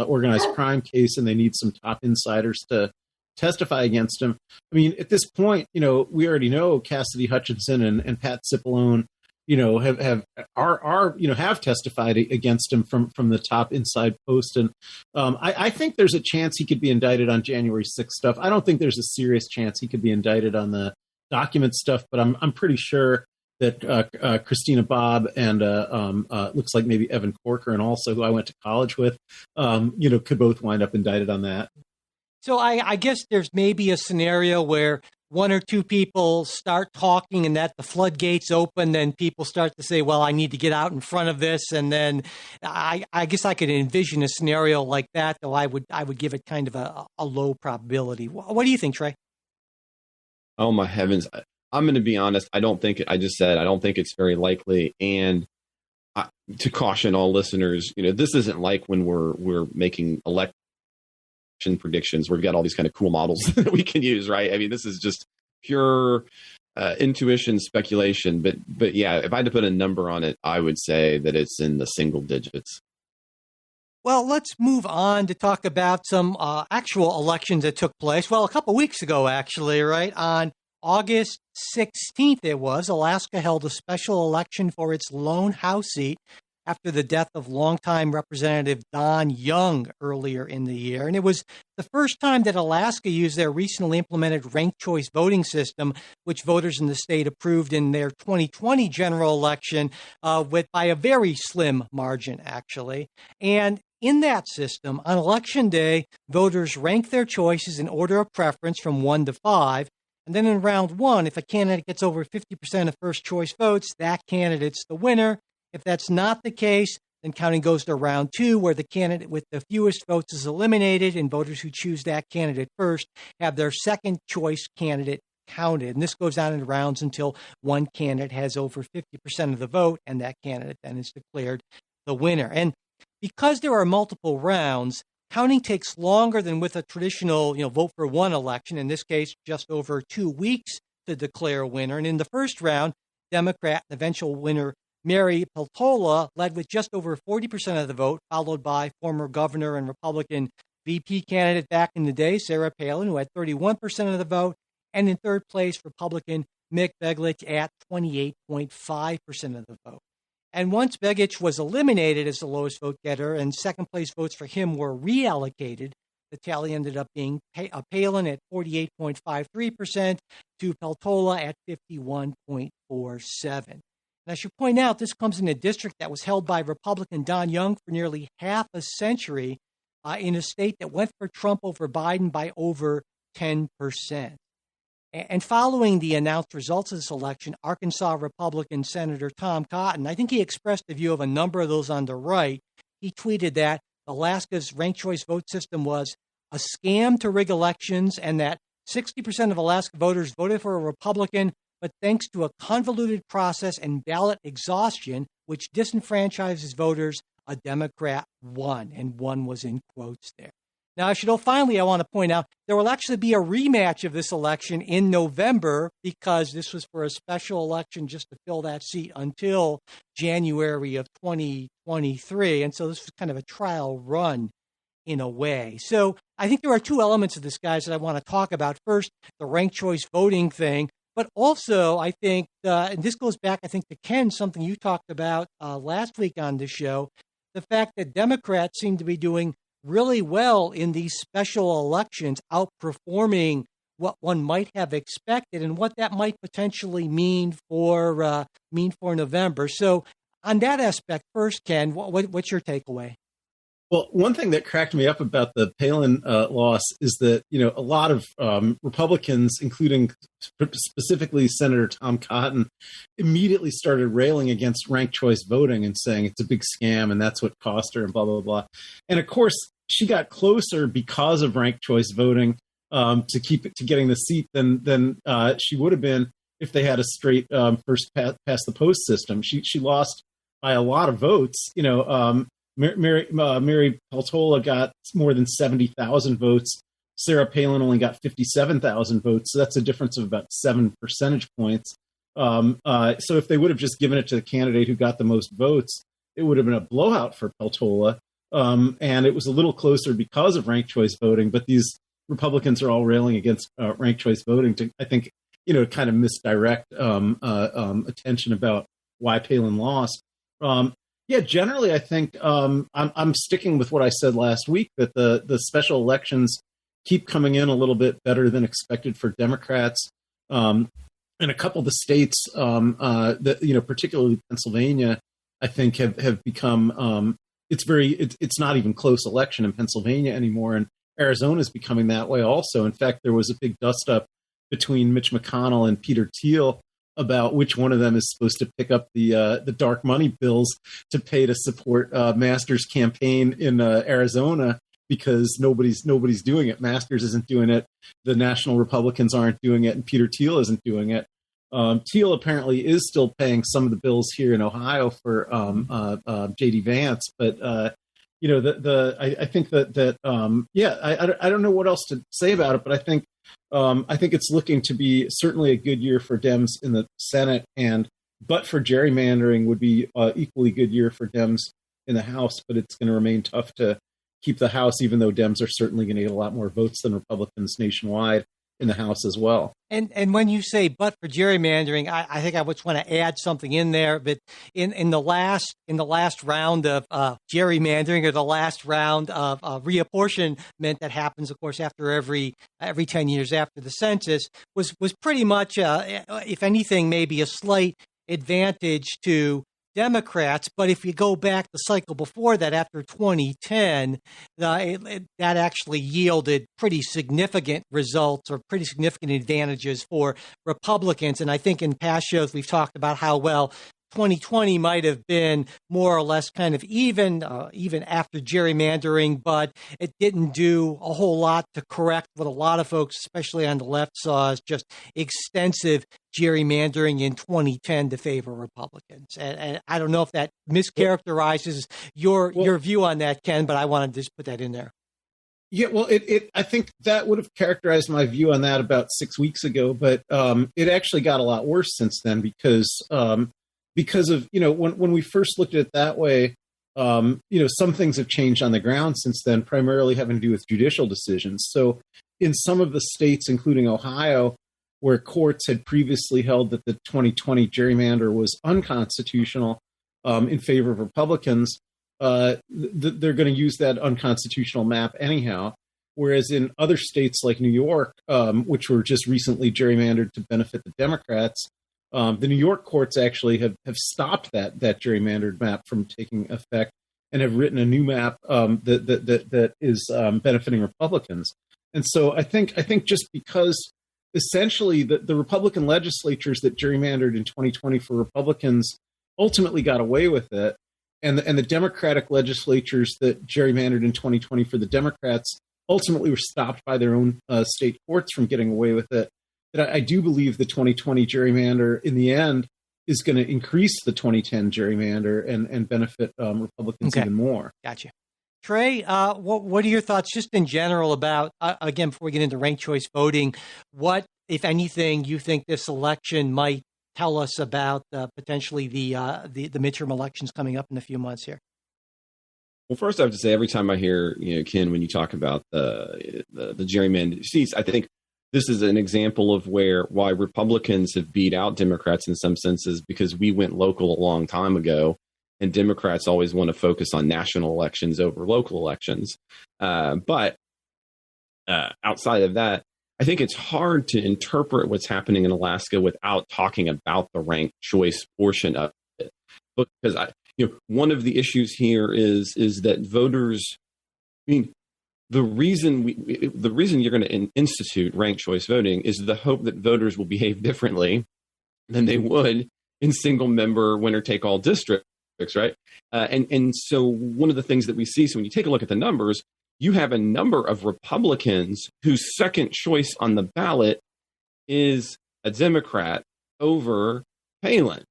organized crime case, and they need some top insiders to testify against him. I mean, at this point, we already know Cassidy Hutchinson and Pat Cipollone, have testified against him from the top inside post, and I think there's a chance he could be indicted on January 6th stuff. I don't think there's a serious chance he could be indicted on the document stuff, but I'm pretty sure that Christina Bobb and looks like maybe Evan Corcoran also, who I went to college with, could both wind up indicted on that. So I guess there's maybe a scenario where one or two people start talking and that the floodgates open, then people start to say, well, I need to get out in front of this. And then I guess I could envision a scenario like that, though I would give it kind of a low probability. What do you think, Trey? Oh, my heavens. I'm going to be honest. I don't think it's very likely. And to caution all listeners, this isn't like when we're making election predictions where we've got all these kind of cool models that we can use, right? I mean, this is just pure intuition, speculation, but yeah, if I had to put a number on it, I would say that it's in the single digits. Well, let's move on to talk about some actual elections that took place. Well, a couple weeks ago, actually, right? On August 16th, Alaska held a special election for its lone House seat after the death of longtime Representative Don Young earlier in the year. And it was the first time that Alaska used their recently implemented ranked choice voting system, which voters in the state approved in their 2020 general election by a very slim margin, actually. And in that system, on Election Day, voters rank their choices in order of preference from 1 to 5. And then in round 1, if a candidate gets over 50% of first choice votes, that candidate's the winner. If that's not the case, then counting goes to round 2, where the candidate with the fewest votes is eliminated, and voters who choose that candidate first have their second choice candidate counted. And this goes on in rounds until one candidate has over 50% of the vote, and that candidate then is declared the winner. And because there are multiple rounds, counting takes longer than with a traditional, vote for one election, in this case, just over 2 weeks to declare a winner. And in the first round, Democrat and eventual winner Mary Peltola led with just over 40% of the vote, followed by former governor and Republican VP candidate back in the day, Sarah Palin, who had 31% of the vote, and in third place, Republican Mick Begich at 28.5% of the vote. And once Begich was eliminated as the lowest vote getter and second place votes for him were reallocated, the tally ended up being Palin at 48.53% to Peltola at 51.47%. And I should point out, this comes in a district that was held by Republican Don Young for nearly half a century in a state that went for Trump over Biden by over 10%. And following the announced results of this election, Arkansas Republican Senator Tom Cotton, I think he expressed the view of a number of those on the right. He tweeted that Alaska's ranked choice vote system was a scam to rig elections and that 60% of Alaska voters voted for a Republican, but thanks to a convoluted process and ballot exhaustion, which disenfranchises voters, a Democrat won, and one was in quotes there. Now, finally, I want to point out there will actually be a rematch of this election in November because this was for a special election just to fill that seat until January of 2023. And so this was kind of a trial run in a way. So I think there are two elements of this, guys, that I want to talk about. First, the ranked choice voting thing. But also, I think, and this goes back, I think, to Ken, something you talked about last week on the show, the fact that Democrats seem to be doing really well in these special elections, outperforming what one might have expected and what that might potentially mean for November. So on that aspect, first, Ken, what's your takeaway? Well, one thing that cracked me up about the Palin loss is that, a lot of Republicans, including specifically Senator Tom Cotton, immediately started railing against ranked choice voting and saying it's a big scam and that's what cost her and blah, blah, blah. And of course, she got closer because of ranked choice voting to getting the seat than she would have been if they had a straight first past the post system. She lost by a lot of votes. Mary Peltola got more than 70,000 votes. Sarah Palin only got 57,000 votes. So that's a difference of about 7 percentage points. So if they would have just given it to the candidate who got the most votes, it would have been a blowout for Peltola. And it was a little closer because of ranked choice voting. But these Republicans are all railing against ranked choice voting to, I think, kind of misdirect attention about why Palin lost. Yeah, generally, I think I'm sticking with what I said last week, that the special elections keep coming in a little bit better than expected for Democrats. In a couple of the states, that particularly Pennsylvania, I think have become it's not even close election in Pennsylvania anymore, and Arizona is becoming that way also. In fact, there was a big dust up between Mitch McConnell and Peter Thiel about which one of them is supposed to pick up the dark money bills to pay to support Masters' campaign in Arizona, because nobody's doing it. Masters isn't doing it. The National Republicans aren't doing it, and Peter Thiel isn't doing it. Thiel apparently is still paying some of the bills here in Ohio for J.D. Vance, but I think that I don't know what else to say about it, but I think I think it's looking to be certainly a good year for Dems in the Senate, but for gerrymandering would be equally good year for Dems in the House. But it's going to remain tough to keep the House, even though Dems are certainly going to get a lot more votes than Republicans nationwide in the House as well. And when you say but for gerrymandering, I think I just want to add something in there. But in the last round of gerrymandering, or the last round of reapportionment that happens, of course, after every 10 years after the census, was pretty much, if anything, maybe a slight advantage to Democrats. But if you go back the cycle before that, after 2010, that actually yielded pretty significant results, or pretty significant advantages for Republicans. And I think in past shows we've talked about how, well, 2020 might have been more or less kind of even after gerrymandering, but it didn't do a whole lot to correct what a lot of folks, especially on the left, saw as just extensive gerrymandering in 2010 to favor Republicans. And I don't know if that mischaracterizes your view on that, Ken, but I wanted to just put that in there. Yeah, well, I think that would have characterized my view on that about 6 weeks ago, but it actually got a lot worse since then because of, when we first looked at it that way, some things have changed on the ground since then, primarily having to do with judicial decisions. So in some of the states, including Ohio, where courts had previously held that the 2020 gerrymander was unconstitutional in favor of Republicans, they're going to use that unconstitutional map anyhow. Whereas in other states like New York, which were just recently gerrymandered to benefit the Democrats, the New York courts actually have stopped that gerrymandered map from taking effect and have written a new map that is benefiting Republicans. And so I think just because essentially the Republican legislatures that gerrymandered in 2020 for Republicans ultimately got away with it, and the Democratic legislatures that gerrymandered in 2020 for the Democrats ultimately were stopped by their own state courts from getting away with it, that I do believe the 2020 gerrymander in the end is going to increase the 2010 gerrymander and benefit Republicans even more. Gotcha. Trey, what are your thoughts just in general about, again, before we get into ranked choice voting, what, if anything, you think this election might tell us about potentially the midterm elections coming up in a few months here? Well, first I have to say, every time I hear, Ken, when you talk about the gerrymandered seats, I think this is an example of why Republicans have beat out Democrats in some senses, because we went local a long time ago, and Democrats always want to focus on national elections over local elections. But outside of that, I think it's hard to interpret what's happening in Alaska without talking about the ranked choice portion of it. Because one of the issues here is that voters, the reason you're going to institute ranked choice voting is the hope that voters will behave differently than they would in single member winner take all districts, right? And so one of the things that we see, so when you take a look at the numbers, you have a number of Republicans whose second choice on the ballot is a Democrat over Palin.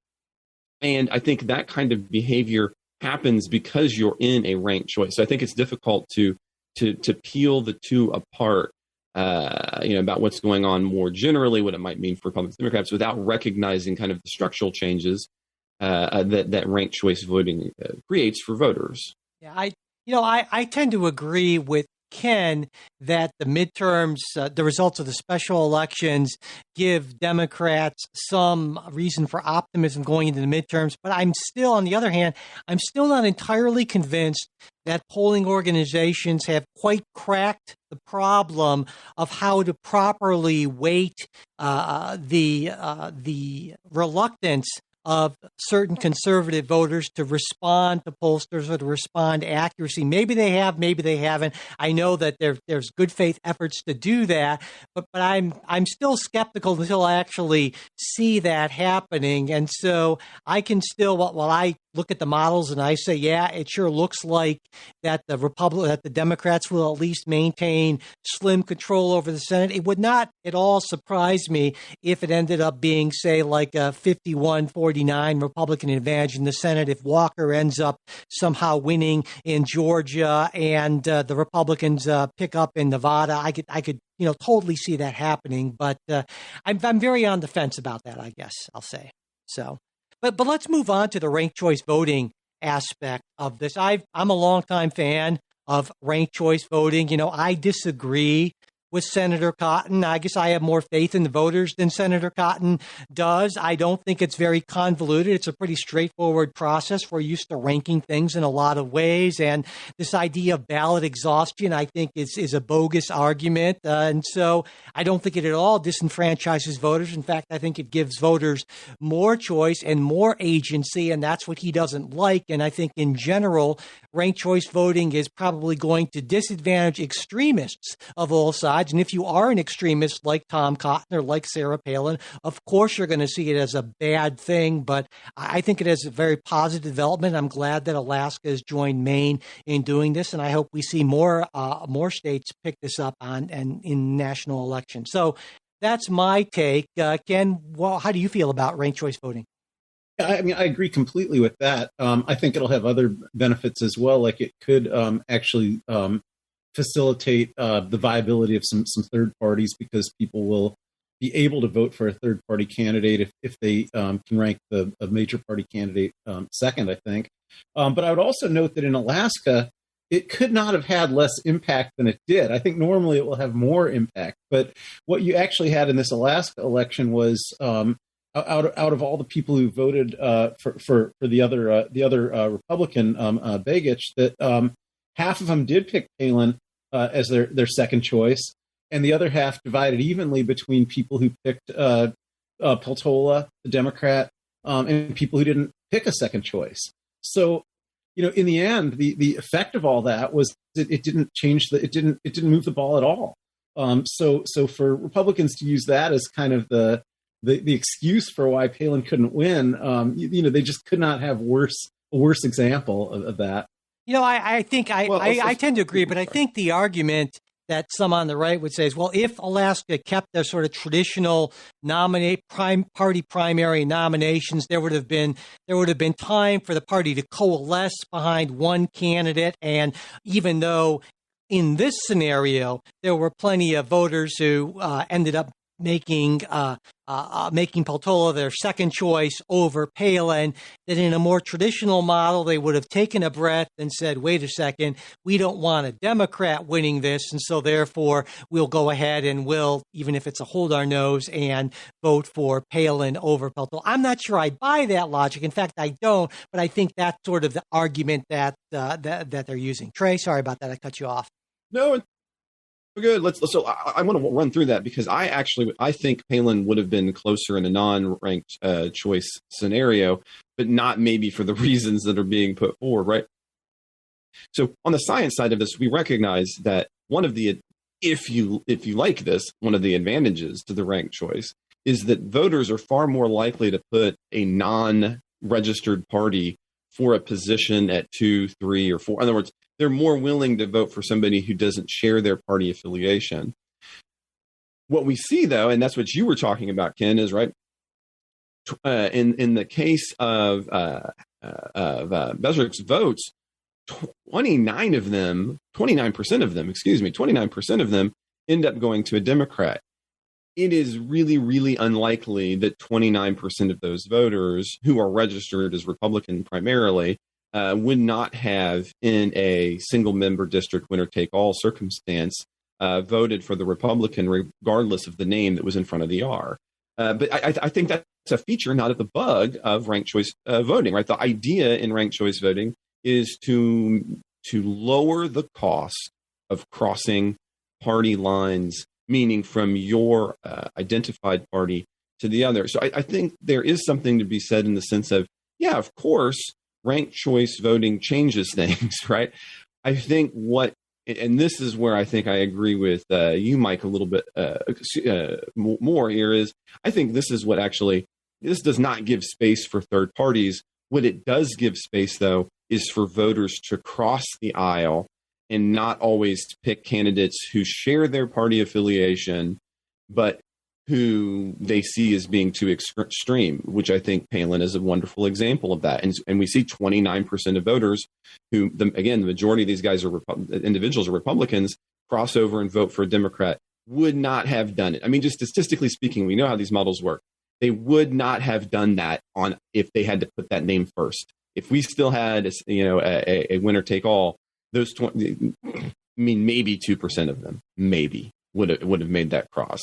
And I think that kind of behavior happens because you're in a ranked choice. So I think it's difficult to peel the two apart, about what's going on more generally, what it might mean for Republicans and Democrats, without recognizing kind of the structural changes that ranked choice voting creates for voters. Yeah, I tend to agree with Ken that the midterms, the results of the special elections, give Democrats some reason for optimism going into the midterms. But I'm still, on the other hand, I'm still not entirely convinced that polling organizations have quite cracked the problem of how to properly weight the reluctance of certain conservative voters to respond to pollsters or to respond to accuracy. Maybe they have, maybe they haven't. I know that there's good faith efforts to do that, but I'm still skeptical until I actually see that happening. And so I can still, while I look at the models and I say, yeah, it sure looks like that the Democrats will at least maintain slim control over the Senate. It would not at all surprise me if it ended up being, say, like a 51-49 Republican advantage in the Senate if Walker ends up somehow winning in Georgia and the Republicans pick up in Nevada. I could totally see that happening, but I'm very on the fence about that, I guess I'll say. So, but let's move on to the ranked choice voting aspect of this. I'm a longtime fan of ranked choice voting. I disagree with Senator Cotton. I guess I have more faith in the voters than Senator Cotton does. I don't think it's very convoluted. It's a pretty straightforward process. We're used to ranking things in a lot of ways. And this idea of ballot exhaustion, I think, is a bogus argument. And so I don't think it at all disenfranchises voters. In fact, I think it gives voters more choice and more agency. And that's what he doesn't like. And I think in general, ranked choice voting is probably going to disadvantage extremists of all sides. And if you are an extremist like Tom Cotton or like Sarah Palin, of course you're going to see it as a bad thing. But I think it is a very positive development. I'm glad that Alaska has joined Maine in doing this, and I hope we see more states pick this up in national elections. So that's my take. Ken, how do you feel about ranked choice voting? I mean, I agree completely with that. I think it'll have other benefits as well. Like it could actually facilitate the viability of some third parties, because people will be able to vote for a third party candidate if they can rank a major party candidate second, I think. But I would also note that in Alaska, it could not have had less impact than it did. I think normally it will have more impact. But what you actually had in this Alaska election was out of all the people who voted for the other Republican Begich, that half of them did pick Palin as their second choice, and the other half divided evenly between people who picked Peltola, the Democrat, and people who didn't pick a second choice. So, in the end, the effect of all that was that it didn't change it didn't move the ball at all. So for Republicans to use that as kind of the excuse for why Palin couldn't win, they just could not have a worse example of that. I think I tend to agree, but I think the argument that some on the right would say is, well, if Alaska kept their sort of traditional party primary nominations, there would have been time for the party to coalesce behind one candidate. And even though in this scenario there were plenty of voters who ended up making Peltola their second choice over Palin, that in a more traditional model, they would have taken a breath and said, wait a second, we don't want a Democrat winning this. And so therefore, we'll go ahead and even if it's a hold our nose, and vote for Palin over Peltola. I'm not sure I buy that logic. In fact, I don't. But I think that's sort of the argument that they're using. Trey, sorry about that. I cut you off. No, good. So I want to run through that, because I think Palin would have been closer in a non-ranked choice scenario, but not maybe for the reasons that are being put forward, right? So on the science side of this, we recognize that one of the, if you like this, one of the advantages to the ranked choice is that voters are far more likely to put a non-registered party for a position at 2, 3, or 4. In other words, they're more willing to vote for somebody who doesn't share their party affiliation. What we see, though, and that's what you were talking about, Ken, is right. In the case of Besrick's votes, 29% of them end up going to a Democrat. It is really, really unlikely that 29% of those voters who are registered as Republican primarily would not have, in a single member district winner take all circumstance, voted for the Republican regardless of the name that was in front of the R. But I think that's a feature, not of the bug, of ranked choice voting, right? The idea in ranked choice voting is to lower the cost of crossing party lines, meaning from your identified party to the other. So I think there is something to be said in the sense of, yeah, of course, ranked choice voting changes things, right? I think and this is where I think I agree with you, Mike, a little bit more here, is I think this is what actually, this does not give space for third parties, What it does give space, though, is for voters to cross the aisle and not always pick candidates who share their party affiliation, but who they see as being too extreme, which I think Palin is a wonderful example of that. And we see 29% of voters who, again, the majority of these guys are individuals are Republicans, cross over and vote for a Democrat, would not have done it. I mean, just statistically speaking, we know how these models work. They would not have done that if they had to put that name first. If we still had, a winner take all, those 20, I mean, maybe 2% of them, maybe would have made that cross.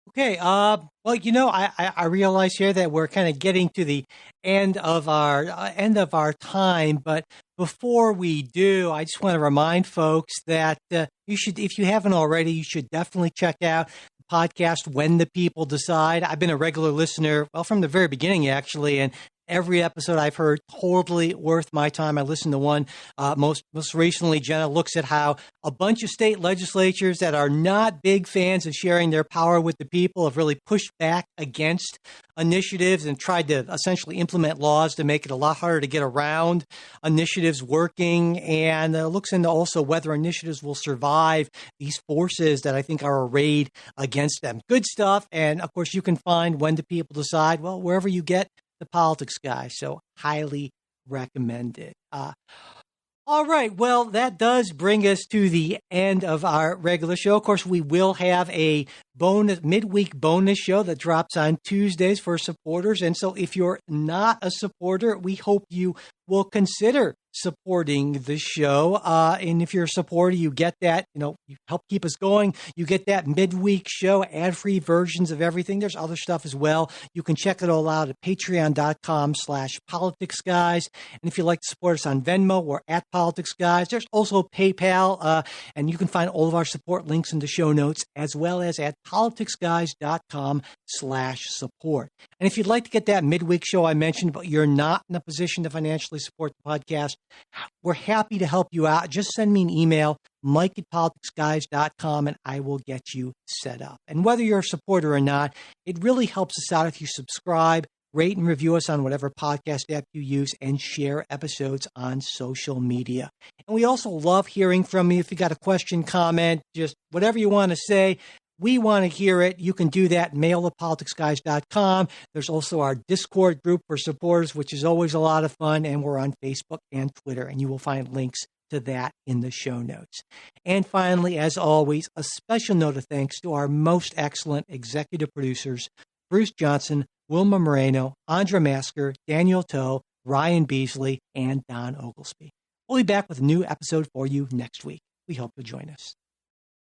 Okay. Well, I realize here that we're kind of getting to the end of our time, but before we do, I just want to remind folks that you should, if you haven't already, you should definitely check out the podcast When the People Decide. I've been a regular listener, well, from the very beginning, actually, and every episode I've heard totally worth my time. I listened to one most recently. Jenna looks at how a bunch of state legislatures that are not big fans of sharing their power with the people have really pushed back against initiatives and tried to essentially implement laws to make it a lot harder to get around initiatives working, and looks into also whether initiatives will survive these forces that I think are arrayed against them. Good stuff. And of course, you can find When the People Decide, well, wherever you get the Politics Guy. So highly recommended. All right. Well, that does bring us to the end of our regular show. Of course, we will have a midweek bonus show that drops on Tuesdays for supporters. And so if you're not a supporter, we hope you will consider supporting the show. And if you're a supporter, you get that, you help keep us going. You get that midweek show, ad-free versions of everything. There's other stuff as well. You can check it all out at patreon.com/politicsguys. And if you'd like to support us on Venmo, we're at Politics Guys. There's also PayPal, and you can find all of our support links in the show notes, as well as at politicsguys.com/support. And if you'd like to get that midweek show I mentioned, but you're not in a position to financially support the podcast, we're happy to help you out. Just send me an email, mike@politicsguys.com, and I will get you set up. And whether you're a supporter or not, it really helps us out if you subscribe, rate and review us on whatever podcast app you use, and share episodes on social media. And we also love hearing from you. If you got a question, comment, just whatever you want to say, we want to hear it. You can do that, mail@politicsguys.com. There's also our Discord group for supporters, which is always a lot of fun, and we're on Facebook and Twitter, and you will find links to that in the show notes. And finally, as always, a special note of thanks to our most excellent executive producers, Bruce Johnson, Wilma Moreno, Andra Masker, Daniel Toe, Ryan Beasley, and Don Oglesby. We'll be back with a new episode for you next week. We hope you'll join us.